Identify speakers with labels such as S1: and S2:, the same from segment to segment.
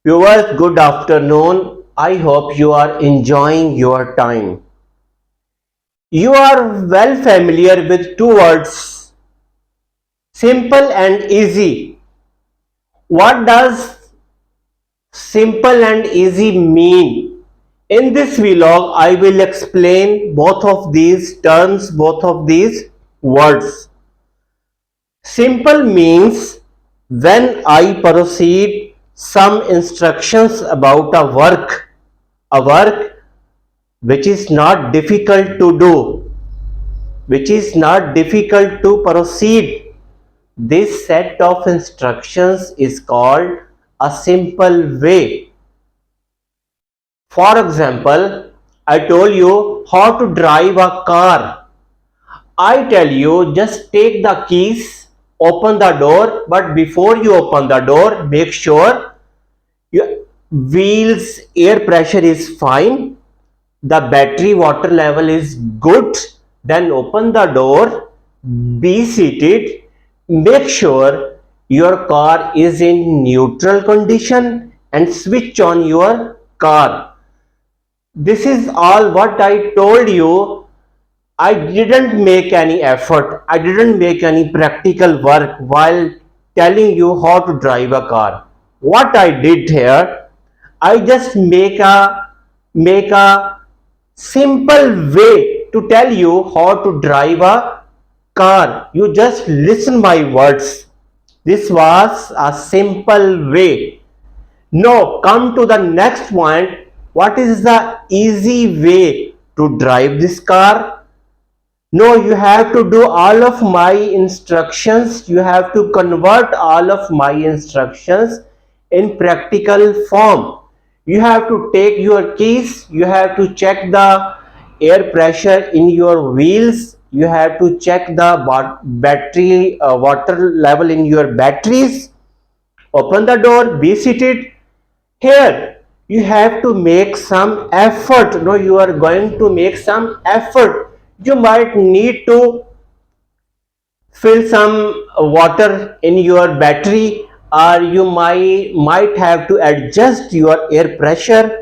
S1: Viewers, good afternoon. I hope you are enjoying your time. You are well familiar with two words, simple and easy. What does simple and easy mean? In this vlog, I will explain both of these terms, both of these words. Simple means when I proceed some instructions about a work which is not difficult to do, which is not difficult to proceed. This set of instructions is called a simple way. For example, I told you how to drive a car. I tell you just take the keys, open the door, but before you open the door, make sure your wheels air pressure is fine, the battery water level is good, then open the door, be seated, make sure your car is in neutral condition and switch on your car. This is all what I told you. I didn't make any effort, I didn't make any practical work while telling you how to drive a car. What I did here, I just make a simple way to tell you how to drive a car. You just listen my words. This was a simple way. Now come to the next point. What is the easy way to drive this car? No, you have to do all of my instructions. You have to convert all of my instructions in practical form. You have to take your keys. You have to check the air pressure in your wheels. You have to check the battery water level in your batteries. Open the door, be seated. Here you have to make some effort. No, you are going to make some effort. You might need to fill some water in your battery, or you might have to adjust your air pressure.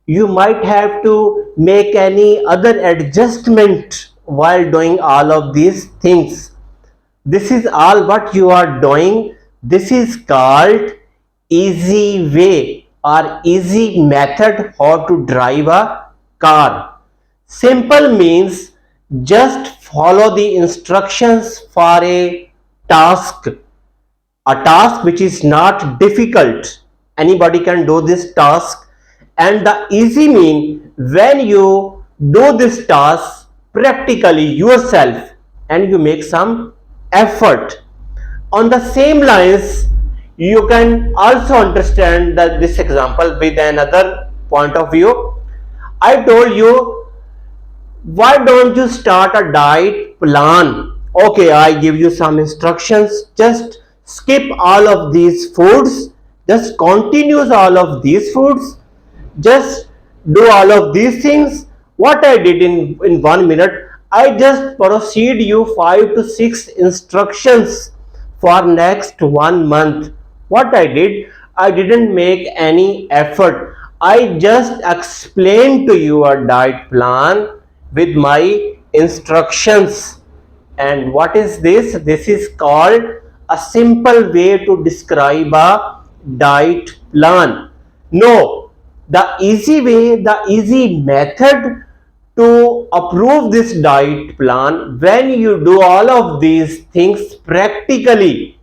S1: You might have to make any other adjustment while doing all of these things. This is all what you are doing. This is called easy way or easy method how to drive a car. Simple means just follow the instructions for a task which is not difficult. Anybody can do this task. And the easy mean when you do this task practically yourself and you make some effort. On the same lines, you can also understand that this example with another point of view. I told you, why don't you start a diet plan? Okay, I give you some instructions. Just skip all of these foods. Just continues all of these foods. Just do all of these things. What I did in 1 minute, I just proceed you 5 to 6 instructions for next 1 month. What I did, I didn't make any effort. I just explained to you a diet plan with my instructions. And what is this? This is called a simple way to describe a diet plan. No, the easy way, the easy method to approve this diet plan, when you do all of these things practically,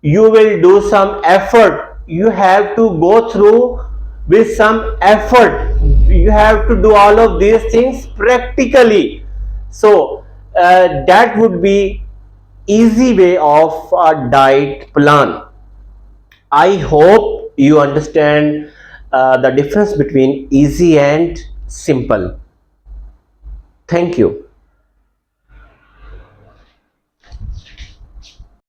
S1: you will do some effort. You have to go through with some effort. You have to do all of these things practically. So that would be easy way of a diet plan. I hope you understand the difference between easy and simple. Thank you.